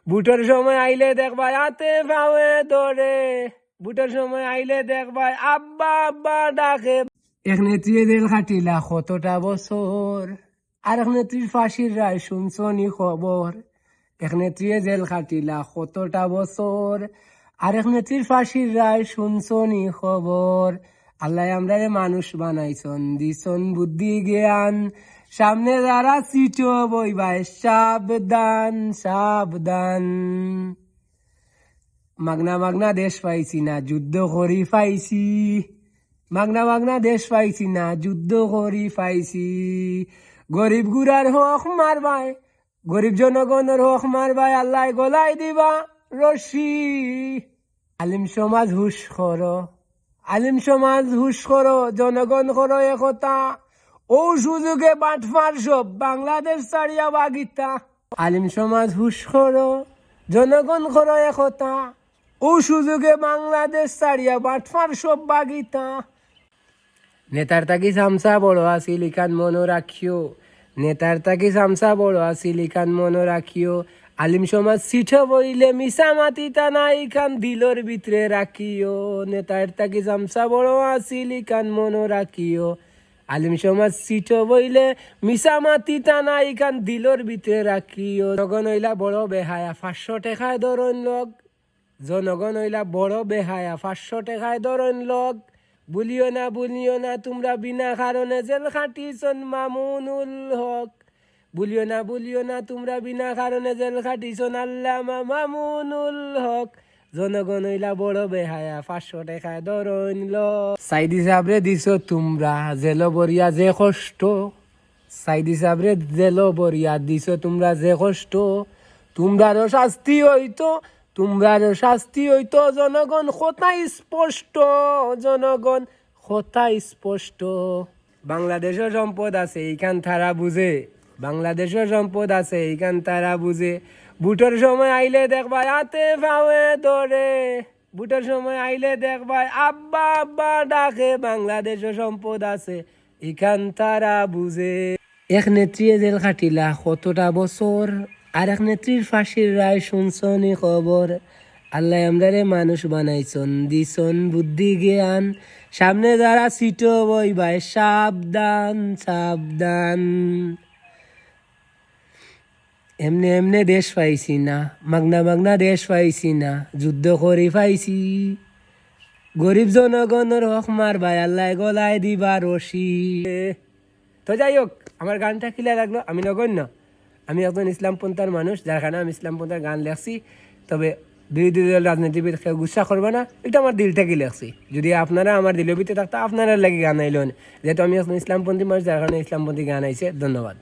বুটের সময় আইলে দেখবা হাতে পাওয়ে ধরে, বুটের সময় আইলে দেখবা আব্বা আব্বা ডাকে। এক নেত্রী জেল খাটিলা কতটা বছর, আর এক নেত্রীর ফাঁসির রায় শুনছনি খবর। এক নেত্রী জেল খাটিলা কতটা বছর, আর এক নেত্রীর ফাঁসির রায় শুনছনি খবর। আল্লাহ আমরারে মানুষ বানাইছন, দিছন বুদ্ধি জ্ঞান, সামনে যারা সিটো বইবাই সাবধান সাবধান। মাগনা মাগনা দেশ পাইছি না, যুদ্ধ করি পাইছি, মাগনা মাগনা দেশ পাইছি না, যুদ্ধ করি পাইছি। গরিব গুড়ার হক মারবাই, গরিব জনগণের হক মারবাই, আল্লাহ গলাই দিবা রশি। আলিম সমাজ হুশ করো, আলিম সমাজ হুশ করো, জনগণ করো একতা। ও সুযোগে বাটফার সব বাংলাদেশ ছাড়িয়া বাগিতা। আলিম সমাজ হুশ করো, জনগণ করো একতা। ও সুযোগে বাংলাদেশ ছাড়িয়া বাটফার সব বাগিতা। নেতার তাকি সামসা বড় আসিল ইকান মনো রাখিও, নেতার তাকি সামসা বড় আসিল ইকান মনো রাখিও। আলিম সমাজ সিঠ বইলে মিশা মাতি টানা ইখান দিলর ভিতরে রাখিও। নেতার তাকি সামসা বড় আসিল ইকান মনো রাখিও। আলিম সমাজ সিঠ বইলে মিশা মাতি টানা ইখান দিলর ভিতরে রাখিও। জনগণ হইলা বড় বেহায়া 500 টাকায় ধরন লগ, জনগণ হইলা বড় বেহায়া 500 টাকায় ধরন লগ। বলিও না তোমরা বিনা কারণে জেল খাটিছন মামুনুল হক। বলিও না তোমরা বিনা কারণে জেল খাটিছন আল্লামা মামুনুল হক। জনগণ হইলা বড় বেহায়া 500 টাকায় ধরন লগ। সাইদি সাবরে দিছ তোমরা জেল বরিয়া যে কষ্ট, সাইদি সাবরে জেল বরিয়া দিছ তোমরা যে কষ্ট। তোমরারও শাস্তি হইতো, তোমরারও শাস্তি হইতো। জনগণ কথা স্পষ্ট, জনগণ কথা স্পষ্ট। বাংলাদেশের সম্পদ আছে এইখান তারা বুঝে, বাংলাদেশের সম্পদ আছে এইখান তারা বুঝে। বুটের সময় আইলে দেখবা হাতে পাওয়ে ধরে, বুটের সময় আইলে দেখবা আব্বা আব্বা ডাকে। বাংলাদেশের সম্পদ আছে এইখান তারা বুঝে। এক নেত্রী জেল খাটিলা কতটা বছর, আর এক নেত্রীর ফাঁসির রায় শুনছনি খবর। আল্লাহ আমরারে মানুষ বানাইছন, দিছন বুদ্ধি জ্ঞান, সামনে যারা সিটো বইবাই সাবধান সাবধান। এমনে এমনে দেশ পাইছি না, মাগনা মাগনা দেশ পাইছি না, যুদ্ধ করি পাইছি। গরিব জনগণের হক মারবাই, আল্লাহ গলায় দিবা রশি। তো যাই হোক, আমার গানটা কিলা লাগলো আমি নগণ্য। আমি একজন ইসলামপন্থার মানুষ, যার কারণে আমি ইসলামপন্থার গান লেখছি। তবে বিরোধী দল রাজনীতিবিদ কেউ গুসা করবে না, এটা আমার দিল থেকে লেখছি। যদি আপনারা আমার দিলের ভিতরে থাকতো আপনারা লাগে গান আইলেন, যেহেতু আমি একজন ইসলামপন্থী মানুষ, যার কারণে ইসলামপন্থী গান আইছে। ধন্যবাদ।